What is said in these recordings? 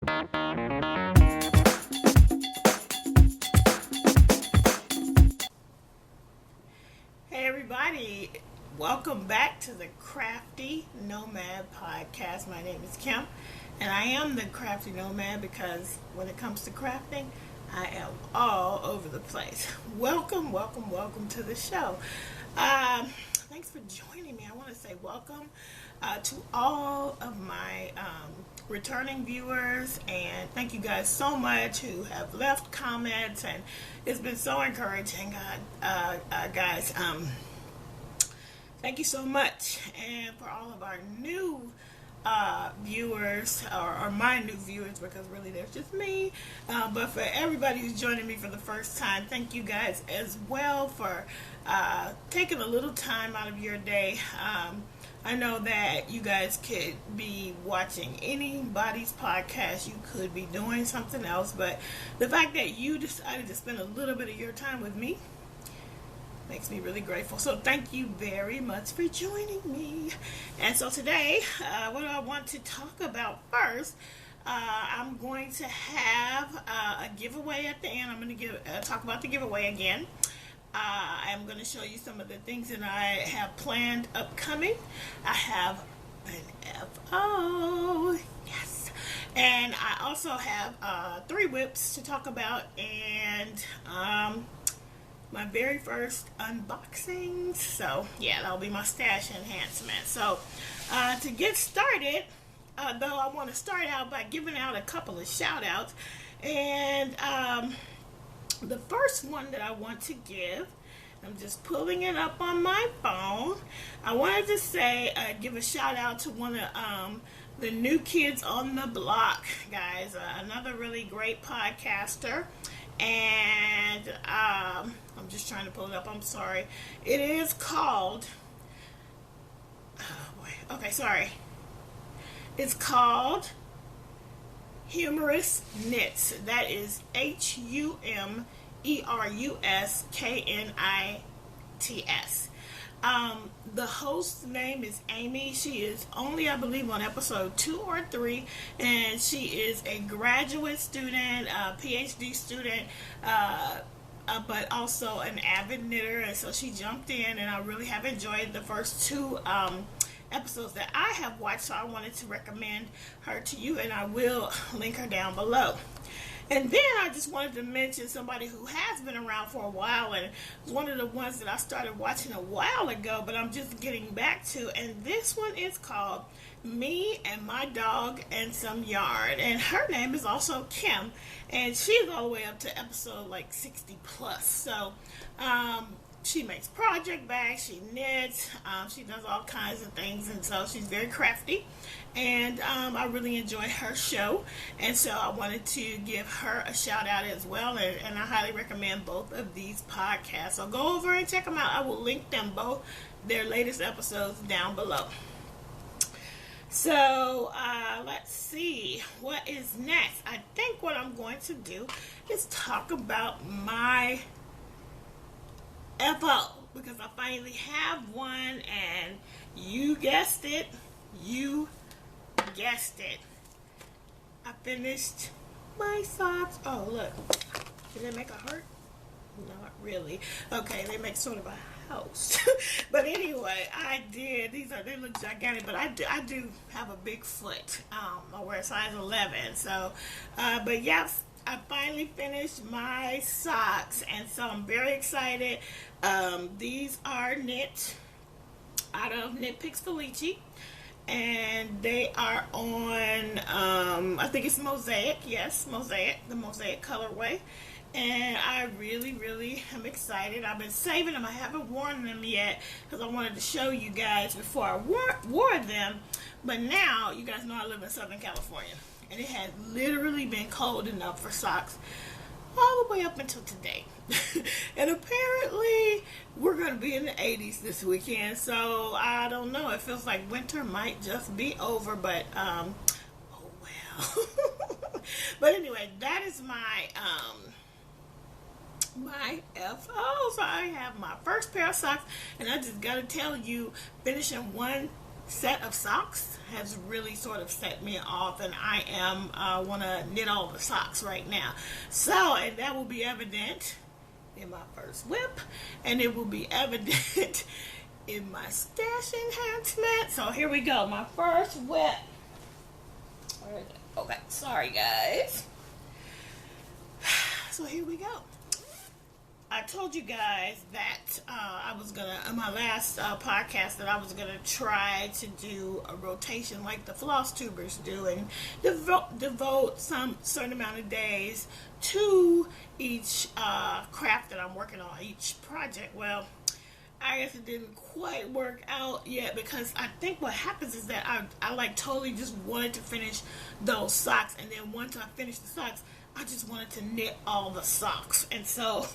Hey everybody, welcome back to the Crafty Nomad Podcast. My name is Kim, and I am the Crafty Nomad because when it comes to crafting, I am all over the place. Welcome to the show. Thanks for joining me. I want to say welcome to all of my returning viewers, and thank you guys so much who have left comments, and it's been so encouraging, guys. Thank you so much. And for all of our new viewers, or my new viewers, because really there's just me, but for everybody who's joining me for the first time, thank you guys as well for taking a little time out of your day. I know that you guys could be watching anybody's podcast, you could be doing something else, but the fact that you decided to spend a little bit of your time with me makes me really grateful. So thank you very much for joining me. And so today, what do I want to talk about first? I'm going to have a giveaway at the end. I'm going to talk about the giveaway again. I'm going to show you some of the things that I have planned upcoming. I have an FO, yes, and I also have 3 whips to talk about, and my very first unboxings. So yeah, that'll be my stash enhancement. So to get started, though, I want to start out by giving out a couple of shout outs, and the first one that I want to give, I'm just pulling it up on my phone. I wanted to say, give a shout out to one of the new kids on the block, guys. Another really great podcaster. And I'm just trying to pull it up. I'm sorry. It is called, it's called Humerusknits. That is Humerusknits. The host's name is Amy. She is only, I believe, on episode 2 or 3, and she is a graduate student, a PhD student, but also an avid knitter, and so she jumped in, and I really have enjoyed the first 2 episodes that I have watched, so I wanted to recommend her to you, and I will link her down below. And then I just wanted to mention somebody who has been around for a while, and was one of the ones that I started watching a while ago, but I'm just getting back to, and this one is called Me and My Dog and Some Yarn, and her name is also Kim, and she's all the way up to episode like 60 plus. So she makes project bags, she knits, she does all kinds of things, and so she's very crafty, and I really enjoy her show, and so I wanted to give her a shout out as well, and I highly recommend both of these podcasts, so go over and check them out. I will link them both, their latest episodes, down below. So let's see what is next. I think what I'm going to do is talk about my FO, because I finally have one, and you guessed it, I finished my socks. Oh, look, did they make a heart? Not really. Okay, they make sort of a house. But anyway, I did. They look gigantic, but I do have a big foot. I wear a size 11, so but yes, I finally finished my socks, and so I'm very excited. These are knit out of Knit Picks Felici, and they are on, I think it's Mosaic. Yes, Mosaic, the Mosaic colorway. And I really am excited. I've been saving them. I haven't worn them yet because I wanted to show you guys before I wore them. But now, you guys know I live in Southern California, and it has literally been cold enough for socks all the way up until today. And apparently we're going to be in the 80s this weekend, so I don't know. It feels like winter might just be over, but oh well. But anyway, that is my FO. So I have my first pair of socks, and I just got to tell you, finishing one set of socks has really sort of set me off, and I am want to knit all the socks right now. So, and that will be evident in my first whip, and it will be evident in my stash enhancement. So here we go, my first whip. Where is it? Okay, sorry guys. So here we go. I told you guys that I was gonna, on my last podcast, that I was gonna try to do a rotation like the floss tubers do, and devote some certain amount of days to each craft that I'm working on, each project. Well, I guess it didn't quite work out yet, because I think what happens is that I like totally just wanted to finish those socks, and then once I finished the socks, I just wanted to knit all the socks. And so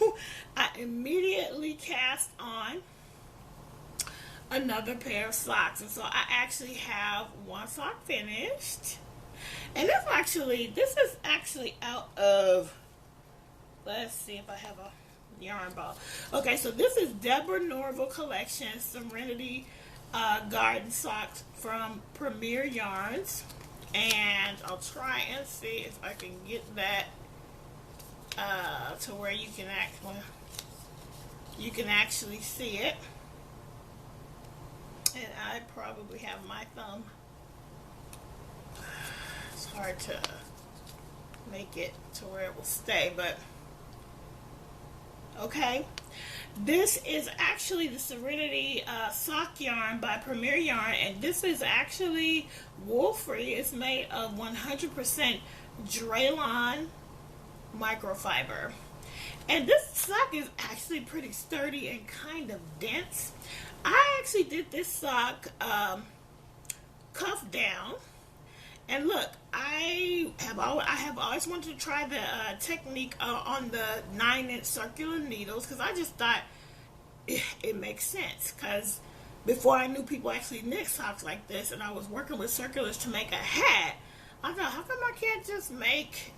I immediately cast on another pair of socks. And so I actually have one sock finished. And this is actually out of, let's see if I have a yarn ball. Okay, so this is Deborah Norville Collection Serenity Garden Socks from Premier Yarns. And I'll try and see if I can get that to where you can actually see it. And I probably have my thumb. It's hard to make it to where it will stay, but okay. This is actually the Serenity sock yarn by Premier Yarn, and this is actually wool-free. It's made of 100% Draylon microfiber. And this sock is actually pretty sturdy and kind of dense. I actually did this sock cuff down. And look, I have always wanted to try the technique on the 9-inch circular needles, because I just thought it makes sense. Because before I knew people actually knit socks like this, and I was working with circulars to make a hat, I thought, how come I can't just make?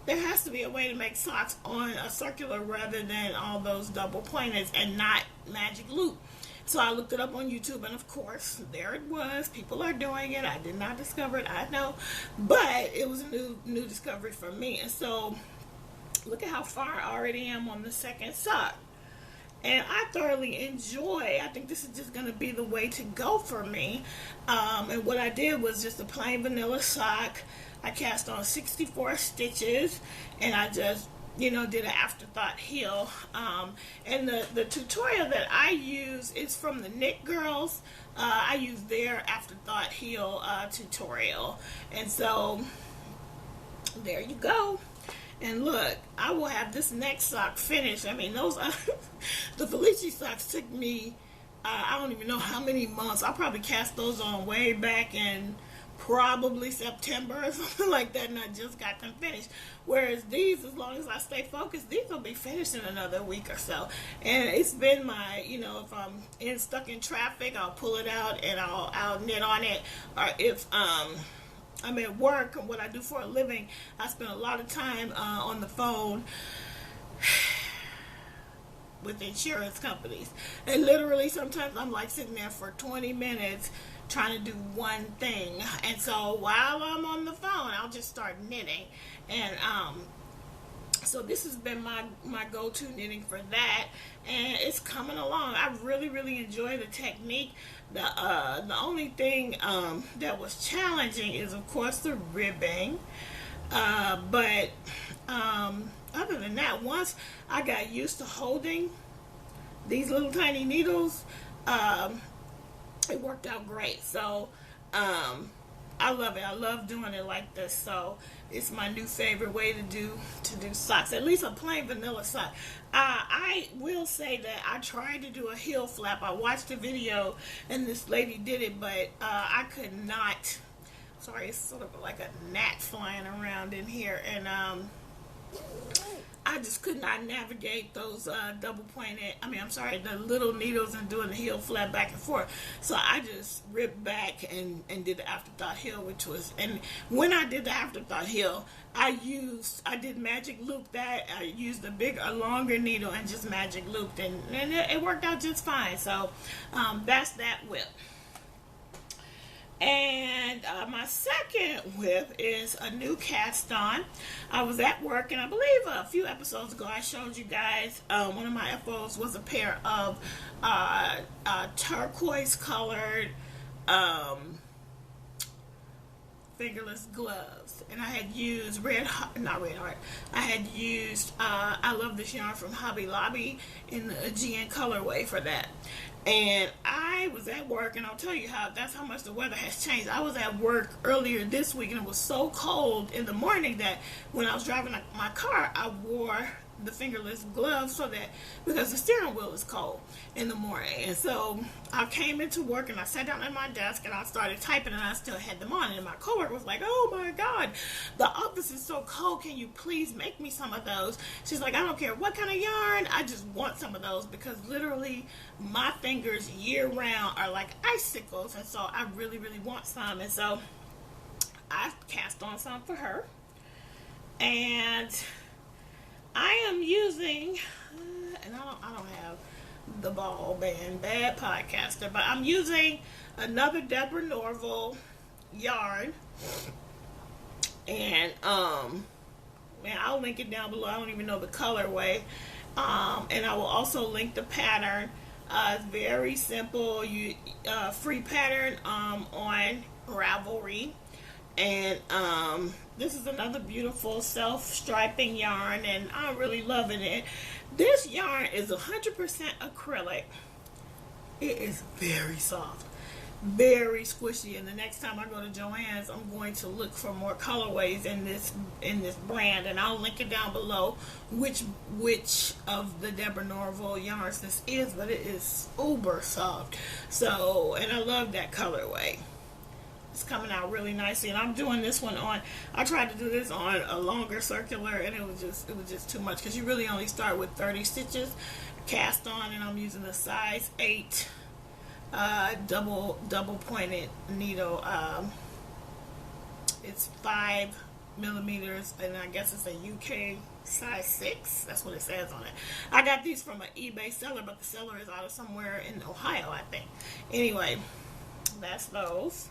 There has to be a way to make socks on a circular rather than all those double pointeds and not magic loop. So I looked it up on YouTube, and of course, there it was. People are doing it. I did not discover it, I know. But it was a new discovery for me. And so, look at how far I already am on the second sock. And I thoroughly enjoy, I think this is just going to be the way to go for me. And what I did was just a plain vanilla sock. I cast on 64 stitches, and I just did an afterthought heel. And the tutorial that I use is from the Knit Girls. I use their afterthought heel tutorial. And so, there you go. And look, I will have this next sock finished. I mean, those the Felici socks took me, I don't even know how many months. I probably cast those on way back in probably September or something like that, and I just got them finished. Whereas these, as long as I stay focused, these will be finished in another week or so. And it's been my, if I'm stuck in traffic, I'll pull it out and I'll knit on it. Or if I'm at work and what I do for a living, I spend a lot of time on the phone with insurance companies. And literally sometimes I'm like sitting there for 20 minutes trying to do one thing. And so while I'm on the phone, I'll just start knitting. And so this has been my go-to knitting for that, and it's coming along. I really, really enjoy the technique. The only thing that was challenging is, of course, the ribbing. But other than that, once I got used to holding these little tiny needles, it worked out great. So I love it. I love doing it like this. So it's my new favorite way to do socks, at least a plain vanilla sock. I will say that I tried to do a heel flap. I watched a video and this lady did it, but I could not. Sorry, it's sort of like a gnat flying around in here, and I just could not navigate those the little needles and doing the heel flap back and forth. So I just ripped back and did the afterthought heel, and when I did the afterthought heel, I did magic loop that. I used a longer needle and just magic looped, and it worked out just fine. So that's that whip. And my second whip is a new cast on. I was at work, and I believe a few episodes ago I showed you guys one of my FOs was a pair of turquoise colored fingerless gloves, and I had used I love this yarn from Hobby Lobby in the GN colorway for that. And I was at work, and I'll tell you that's how much the weather has changed. I was at work earlier this week, and it was so cold in the morning that when I was driving my car, I wore the fingerless gloves because the steering wheel is cold in the morning. And so I came into work, and I sat down at my desk, and I started typing, and I still had them on. And my coworker was like, "Oh my God, the office is so cold. Can you please make me some of those?" She's like, "I don't care what kind of yarn. I just want some of those because literally my fingers year round are like icicles, and so I really, really want some." And so I cast on some for her, and I am using, and I don't have the ball band, bad podcaster, but I'm using another Deborah Norville yarn, and I'll link it down below. I don't even know the colorway, and I will also link the pattern. It's very simple, free pattern on Ravelry. And this is another beautiful self-striping yarn, and I'm really loving it. This yarn is 100% acrylic. It is very soft, very squishy, and the next time I go to Joann's, I'm going to look for more colorways in this brand, and I'll link it down below which of the Deborah Norville yarns this is, but it is uber soft. So, and I love that colorway. It's coming out really nicely, and I'm doing this one on, I tried to do this on a longer circular, and it was just too much, because you really only start with 30 stitches cast on, and I'm using a size 8 double pointed needle. It's 5 millimeters, and I guess it's a UK size 6. That's what it says on it. I got these from an eBay seller, but the seller is out of somewhere in Ohio, I think. Anyway, that's those.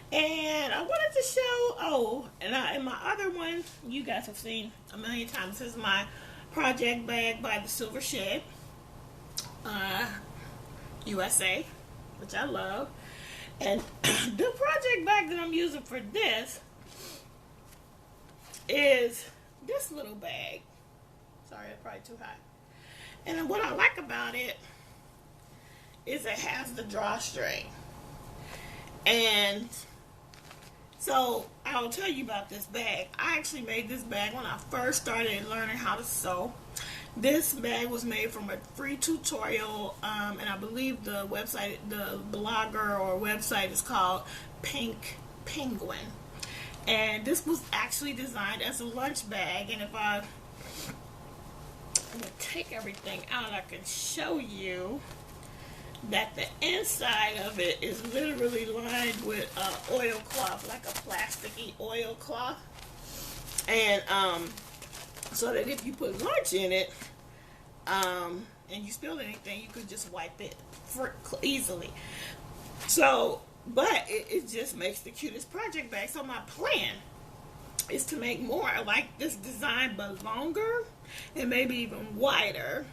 And I wanted to show, and my other one, you guys have seen a million times. This is my project bag by the Silver Shed, USA, which I love. And the project bag that I'm using for this is this little bag. Sorry, that's probably too high. And what I like about it is it has the drawstring. And so I'll tell you about this bag. I actually made this bag when I first started learning how to sew. This bag was made from a free tutorial, and I believe the website, the blogger or website is called Pink Penguin. And this was actually designed as a lunch bag, and if I'm going to take everything out, I can show you that the inside of it is literally lined with oilcloth, like a plasticky oilcloth, and so that if you put lunch in it and you spill anything, you could just wipe it easily. So, but it just makes the cutest project bag. So my plan is to make more like this design, but longer and maybe even wider.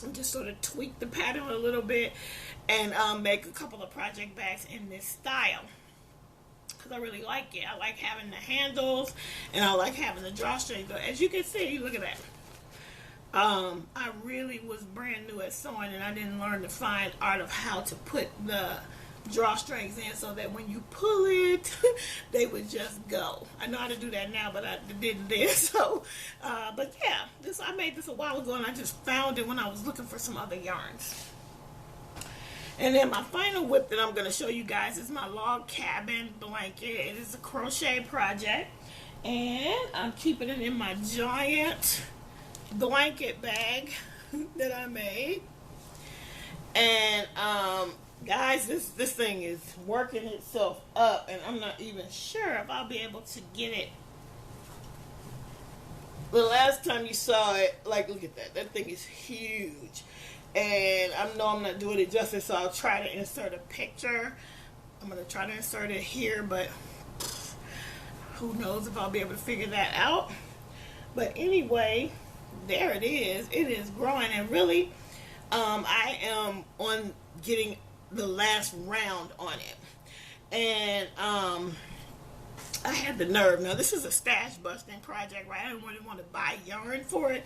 And just sort of tweak the pattern a little bit and make a couple of project bags in this style, because I really like it. I like having the handles, and I like having the drawstring. But as you can see, look at that. I really was brand new at sewing, and I didn't learn the fine art of how to put the drawstrings in so that when you pull it, they would just go. I know how to do that now, but I didn't then. So, but yeah, I made this a while ago, and I just found it when I was looking for some other yarns. And then my final whip that I'm going to show you guys is my Log Cabin blanket. It is a crochet project, and I'm keeping it in my giant blanket bag that I made. And guys, this thing is working itself up, and I'm not even sure if I'll be able to get it. The last time you saw it, like, look at that. That thing is huge. And I know I'm not doing it justice, so I'll try to insert a picture I'm going to try to insert it here, but who knows if I'll be able to figure that out. But anyway, there it is. It is growing, and really, I am on getting the last round on it. And I had the nerve. Now, this is a stash busting project, right? I didn't really want to buy yarn for it,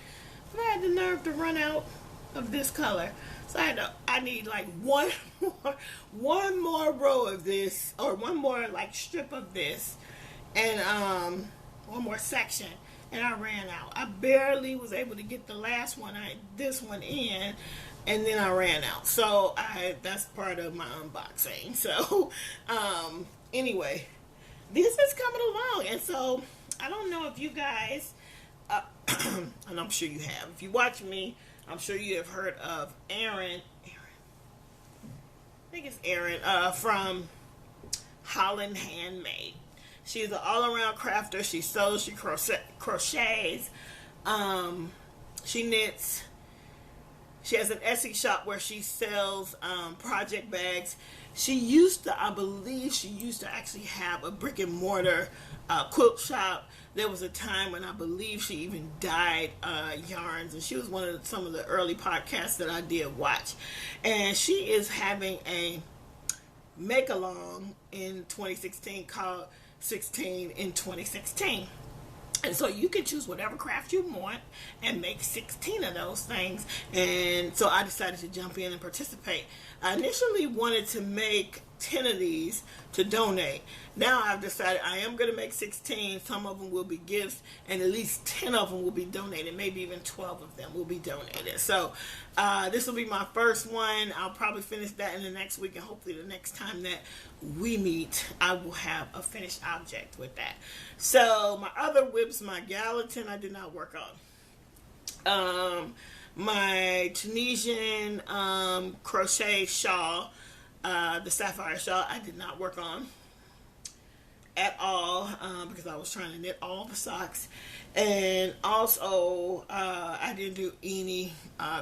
but I had the nerve to run out of this color. So I need like one more row of this, or one more like strip of this, and one more section, and I ran out. I barely was able to get the last one, this one in, and then I ran out. So that's part of my unboxing. So anyway, this is coming along, and so I don't know if you guys, and I'm sure you have. If you watch me, I'm sure you have heard of Erin. I think it's Erin from Holland Handmade. She's an all-around crafter. She sews, she crochets, she knits. She has an Etsy shop where she sells project bags. I believe she used to actually have a brick and mortar quilt shop. There was a time when I believe she even dyed yarns, and she was one of some of the early podcasts that I did watch. And she is having a make-along in 2016 called 16 in 2016. And so you can choose whatever craft you want and make 16 of those things. And so I decided to jump in and participate. I initially wanted to make 10 of these to donate. Now I've decided I am going to make 16. Some of them will be gifts, and at least 10 of them will be donated. Maybe even 12 of them will be donated. So this will be my first one. I'll probably finish that in the next week, and hopefully the next time that we meet, I will have a finished object with that. So my other whips, my Gallatin, I did not work on. My Tunisian crochet shawl, the sapphire shawl, I did not work on at all because I was trying to knit all the socks. And also I didn't do any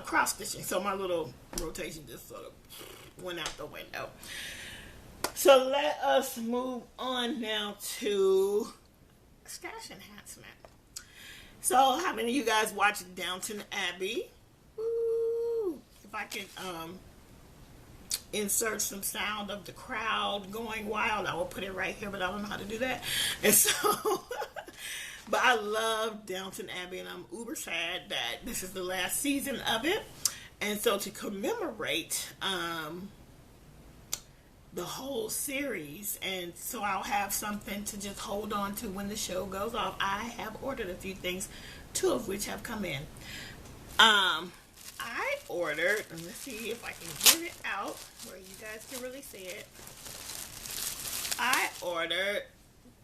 cross stitching, so my little rotation just sort of went out the window. So let us move on now to stash enhancement. So how many of you guys watched Downton Abbey? Ooh, if I can insert some sound of the crowd going wild, I will put it right here, but I don't know how to do that. And so, but I love Downton Abbey, and I'm uber sad that this is the last season of it. And so to commemorate the whole series, and so I'll have something to just hold on to when the show goes off, I have ordered a few things, 2 of which have come in. I ordered, and let's see if I can get it out where you guys can really see it. I ordered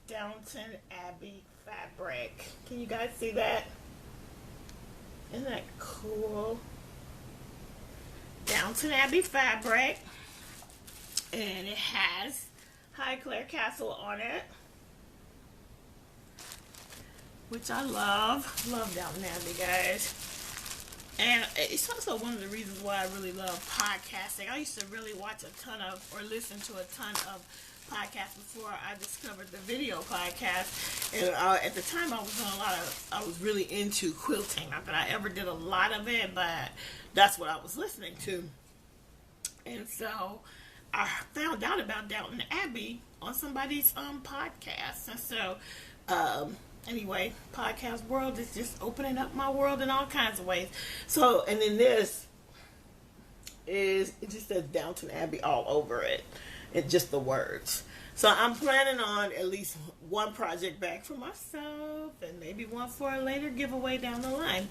Downton Abbey fabric. Can you guys see that? Isn't that cool? Downton Abbey fabric. And it has Highclere Castle on it, which I love. Love Downton Abbey, guys. And it's also one of the reasons why I really love podcasting. I used to really watch a ton of, or listen to a ton of podcasts before I discovered the video podcast. And at the time, I was really into quilting. Not that I ever did a lot of it, but that's what I was listening to. And so I found out about Downton Abbey on somebody's podcast. And so anyway, podcast world is just opening up my world in all kinds of ways. So, and then this is, it just says Downton Abbey all over it. It's just the words. So I'm planning on at least one project back for myself, and maybe one for a later giveaway down the line.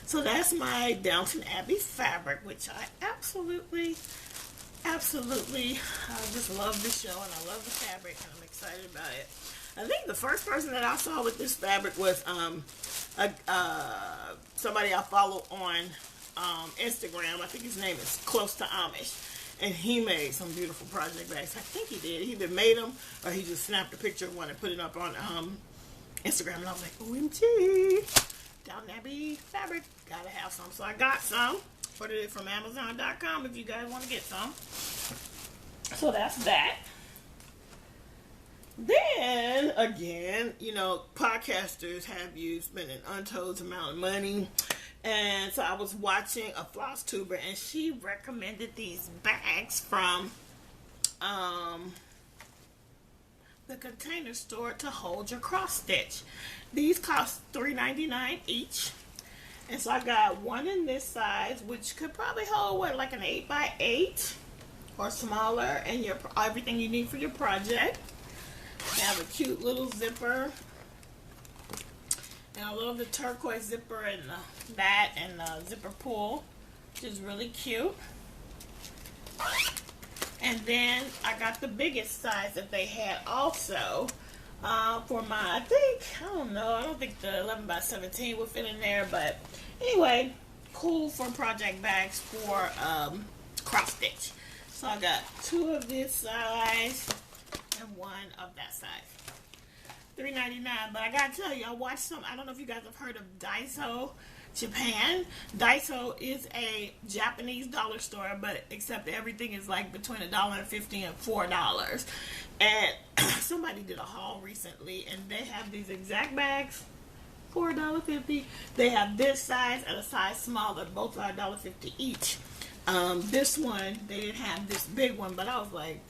So that's my Downton Abbey fabric, which I absolutely I just love the show, and I love the fabric, and I'm excited about it. I think the first person that I saw with this fabric was somebody I follow on Instagram. I think his name is Close to Amish, and he made some beautiful project bags. I think he did. He either made them or he just snapped a picture of one and put it up on Instagram, and I was like, OMG, Downton Abbey fabric, gotta have some. So I got some. Ordered it from Amazon.com if you guys want to get some. So that's that. Then again, podcasters have you spending untold amount of money. And so I was watching a floss tuber, and she recommended these bags from the Container Store to hold your cross stitch. These cost $3.99 each. And so I got one in this size, which could probably hold like an 8x8 or smaller, and everything you need for your project. They have a cute little zipper. And I love the turquoise zipper and the zipper pull, which is really cute. And then I got the biggest size that they had also for my, I don't think the 11x17 would fit in there, but anyway, cool for project bags for cross stitch. So I got 2 of this size and 1 of that size. $3.99, but I gotta tell you, I don't know if you guys have heard of Daiso Japan. Daiso is a Japanese dollar store, but except everything is like between $1.50 and $4. And somebody did a haul recently, and they have these exact bags for $1.50. They have this size and a size smaller, both are $1.50 each. This one, they didn't have this big one, but I was like,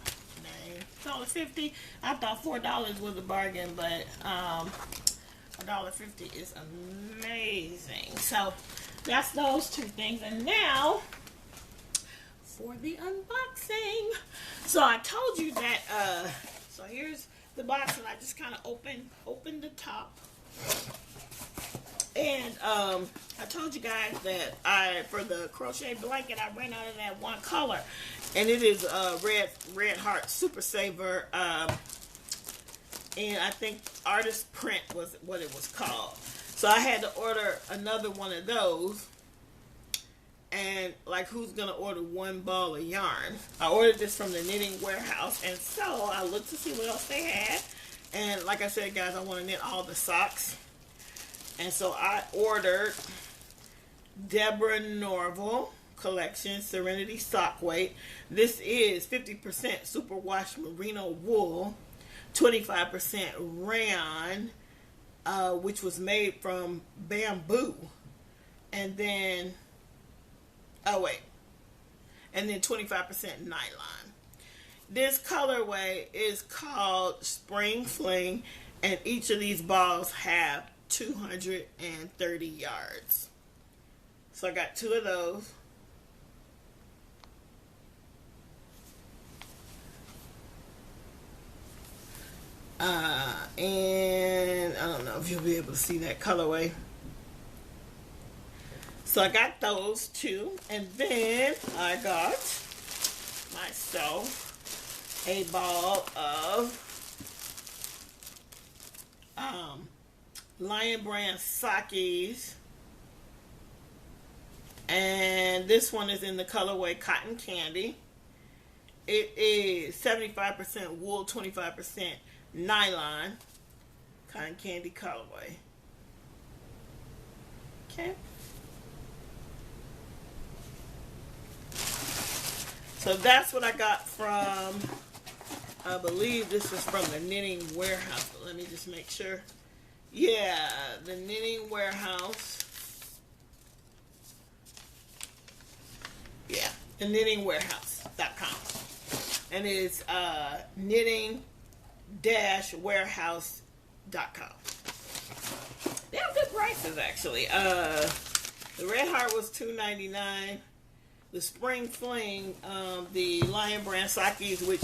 dang, $1.50. I thought $4 was a bargain, but $1.50 is amazing. So that's those 2 things. And now for the unboxing. So I told you that so here's the box, and I just kind of opened the top. And I told you guys that for the crochet blanket, I ran out of that one color, and it is Red Heart Super Saver, and I think Artist Print was what it was called. So I had to order another one of those, and like, who's gonna order one ball of yarn? I ordered this from the Knitting Warehouse, and so I looked to see what else they had, and like I said, guys, I want to knit all the socks. And so I ordered Deborah Norville Collection Serenity Sock Weight. This is 50% superwash merino wool, 25% rayon, which was made from bamboo. And then, and then 25% nylon. This colorway is called Spring Fling, and each of these balls have 230 yards. So I got 2 of those. And I don't know if you'll be able to see that colorway. So I got those 2. And then I got myself a ball of Lion Brand Sakis, and this one is in the colorway Cotton Candy. It is 75% wool, 25% nylon, Cotton Candy colorway. Okay. So that's what I got from, I believe this is from the Knitting Warehouse, but let me just make sure. Yeah, the Knitting Warehouse. Yeah, the knittingwarehouse.com. And it's knitting-warehouse.com. They have good prices, actually. The Red Heart was $2.99. The Spring Fling, the Lion Brand Sakis, which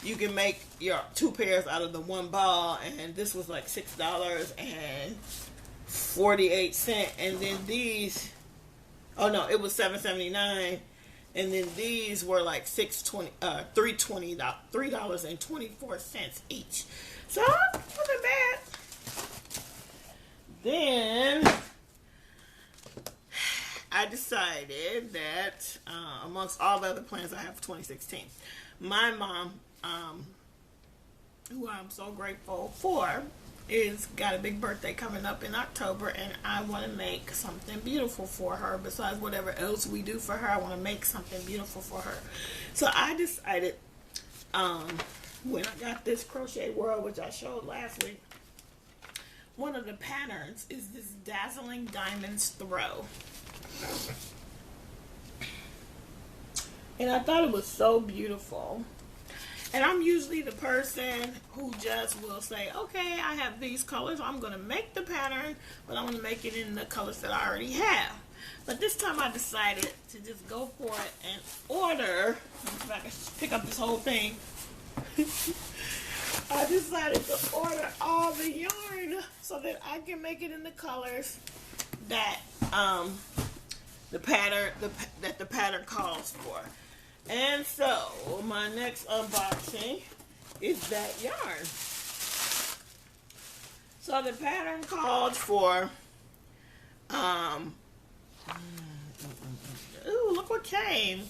you can make your 2 pairs out of the 1 ball, and this was like $6.48. And then these, it was $7.79, and then these were like $3.24 each. So it wasn't bad. Then I decided that amongst all the other plans I have for 2016, my mom, who I'm so grateful for, is got a big birthday coming up in October, and I want to make something beautiful for her. Besides whatever else we do for her, I want to make something beautiful for her. So I decided when I got this Crochet World, which I showed last week, one of the patterns is this Dazzling Diamonds Throw. And I thought it was so beautiful. And I'm usually the person who just will say, okay, I have these colors. I'm going to make the pattern, but I'm going to make it in the colors that I already have. But this time I decided to just go for it and order. If I can pick up this whole thing. I decided to order all the yarn so that I can make it in the colors that the pattern calls for. And so my next unboxing is that yarn. So the pattern called for ooh, look what came.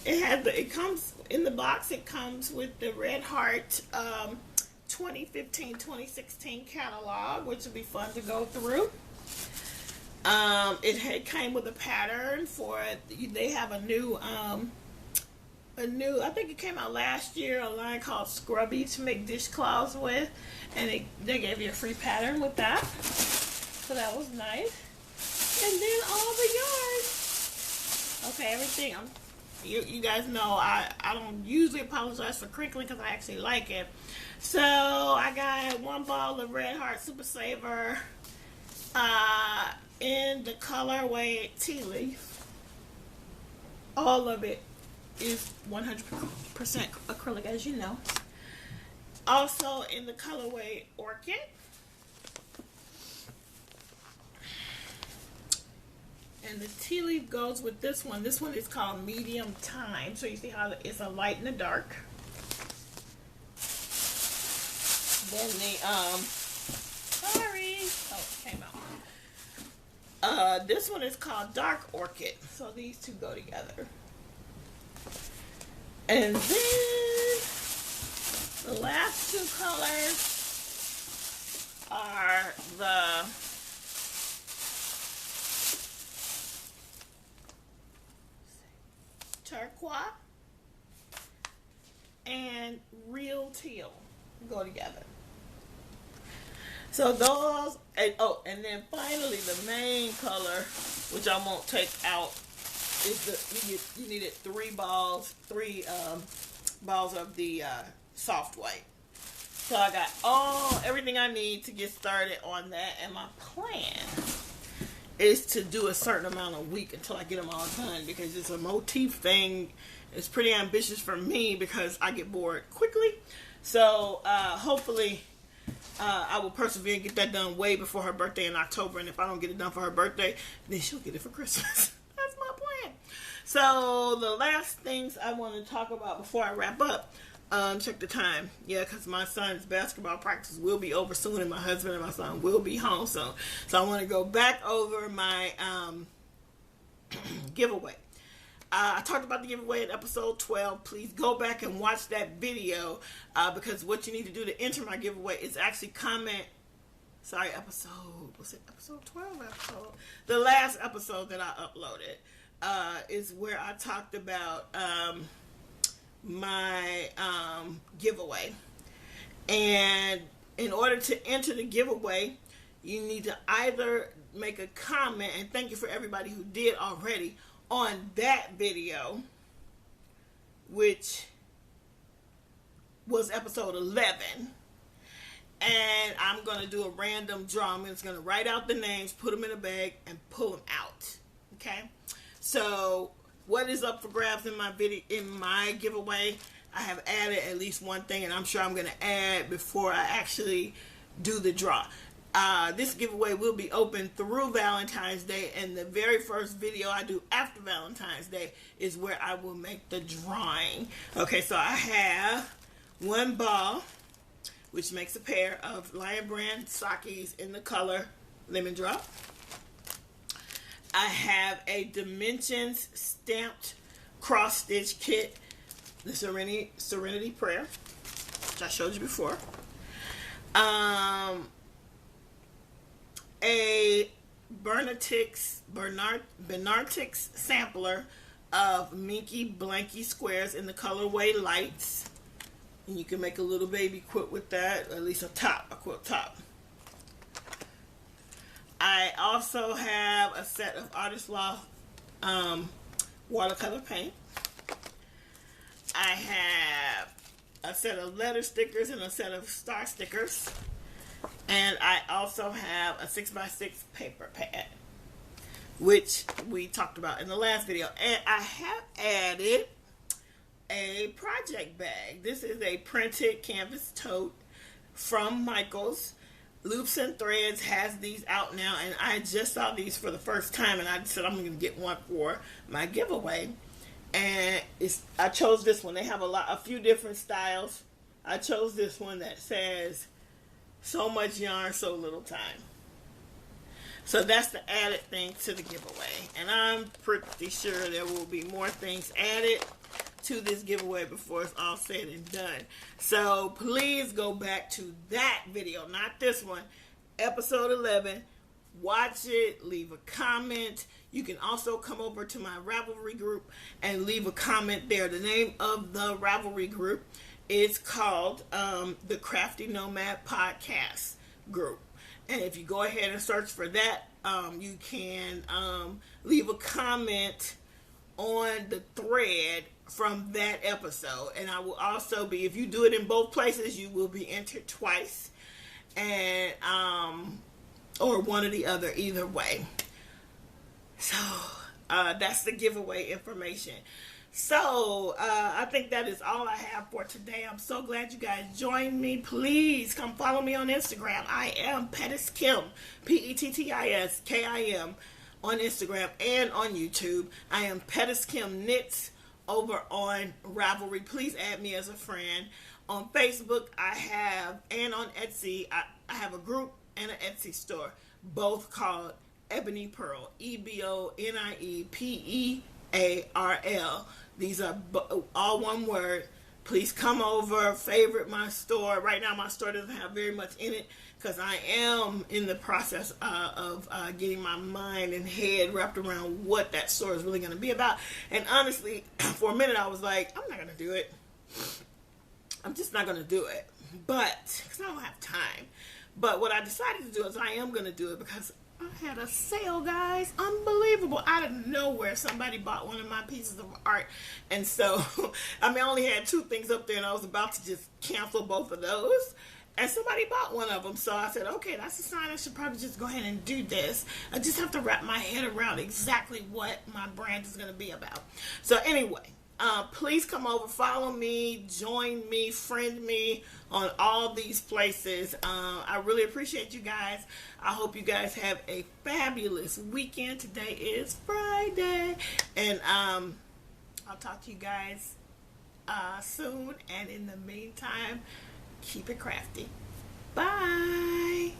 It comes in the box. It comes with the Red Heart 2015-2016 catalog, which will be fun to go through. It came with a pattern for it. They have a new I think it came out last year, a line called Subbie to make dishcloths with, and they gave you a free pattern with that. So that was nice. And then all the yarn. Okay, everything. You guys know I don't usually apologize for crinkling because I actually like it. So I got one ball of Red Heart Super Saver in the colorway tea leaf. All of it is 100% acrylic, as you know. Also in the colorway Orchid. And the tea leaf goes with this one. This one is called Medium Time. So you see how it's a light and a dark. Then the sorry. Oh, it came out. This one is called Dark Orchid. So these two go together. And then the last two colors are the turquoise and real teal go together. So those, and then finally the main color, which I won't take out, is you needed three balls of the soft white. So I got everything I need to get started on that, and my plan is to do a certain amount a week until I get them all done, because it's a motif thing. It's pretty ambitious for me because I get bored quickly. So hopefully I will persevere and get that done way before her birthday in October. And if I don't get it done for her birthday, then she'll get it for Christmas. That's my plan. So the last things I want to talk about before I wrap up, check the time. Yeah, because my son's basketball practice will be over soon, and my husband and my son will be home soon. So I want to go back over my giveaway. I talked about the giveaway in episode 12. Please go back and watch that video, because what you need to do to enter my giveaway is actually comment. Sorry, was it episode 12? The last episode that I uploaded is where I talked about my giveaway. And in order to enter the giveaway, you need to either make a comment, and thank you for everybody who did already, on that video, which was episode 11. And I'm going to do a random draw. I'm just going to write out the names, put them in a bag, and pull them out. Okay? So what is up for grabs in my giveaway? I have added at least one thing, and I'm sure I'm going to add before I actually do the draw. This giveaway will be open through Valentine's Day, and the very first video I do after Valentine's Day is where I will make the drawing. Okay, so I have one ball, which makes a pair of Lion Brand Sakis in the color Lemon Drop. I have a Dimensions stamped cross stitch kit, the Serenity Prayer, which I showed you before. A Bernatix sampler of Minkee Blankee squares in the colorway Lights. And you can make a little baby quilt with that, or at least a quilt top. I also have a set of Artist Loft watercolor paint. I have a set of letter stickers and a set of star stickers. And I also have a 6x6 paper pad, which we talked about in the last video. And I have added a project bag. This is a printed canvas tote from Michaels. Loops and Threads has these out now, and I just saw these for the first time, and I said I'm going to get one for my giveaway. And I chose this one. They have a few different styles. I chose this one that says, "So much yarn, so little time." So that's the added thing to the giveaway, and I'm pretty sure there will be more things added to this giveaway before it's all said and done. So please go back to that video, not this one, episode 11. Watch it, leave a comment. You can also come over to my Ravelry group and leave a comment there. The name of the Ravelry group is called the Crafty Nomad Podcast group. And if you go ahead and search for that, you can leave a comment on the thread from that episode. And I will also be, if you do it in both places, you will be entered twice, and or one or the other, either way. So that's the giveaway information. So I think that is all I have for today. I'm so glad you guys joined me. Please come follow me on Instagram. I am Pettis Kim, PettisKim on Instagram and on YouTube. I am Pettis Kim Knits over on Ravelry. Please add me as a friend. On Facebook, I have, and on Etsy, I have a group and an Etsy store, both called Ebony Pearl, EBONIEPEARL. These are all one word. Please come over, favorite my store. Right now, my store doesn't have very much in it because I am in the process of getting my mind and head wrapped around what that store is really going to be about. And honestly, for a minute, I was like, I'm not going to do it. I'm just not going to do it. But, because I don't have time. But what I decided to do is I am going to do it because I had a sale, guys. Unbelievable. Out of nowhere, somebody bought one of my pieces of art. And so, I only had 2 things up there, and I was about to just cancel both of those. And somebody bought one of them. So I said, okay, that's a sign I should probably just go ahead and do this. I just have to wrap my head around exactly what my brand is going to be about. So anyway, please come over, follow me, join me, friend me on all these places. I really appreciate you guys. I hope you guys have a fabulous weekend. Today is Friday. And I'll talk to you guys soon. And in the meantime, keep it crafty. Bye.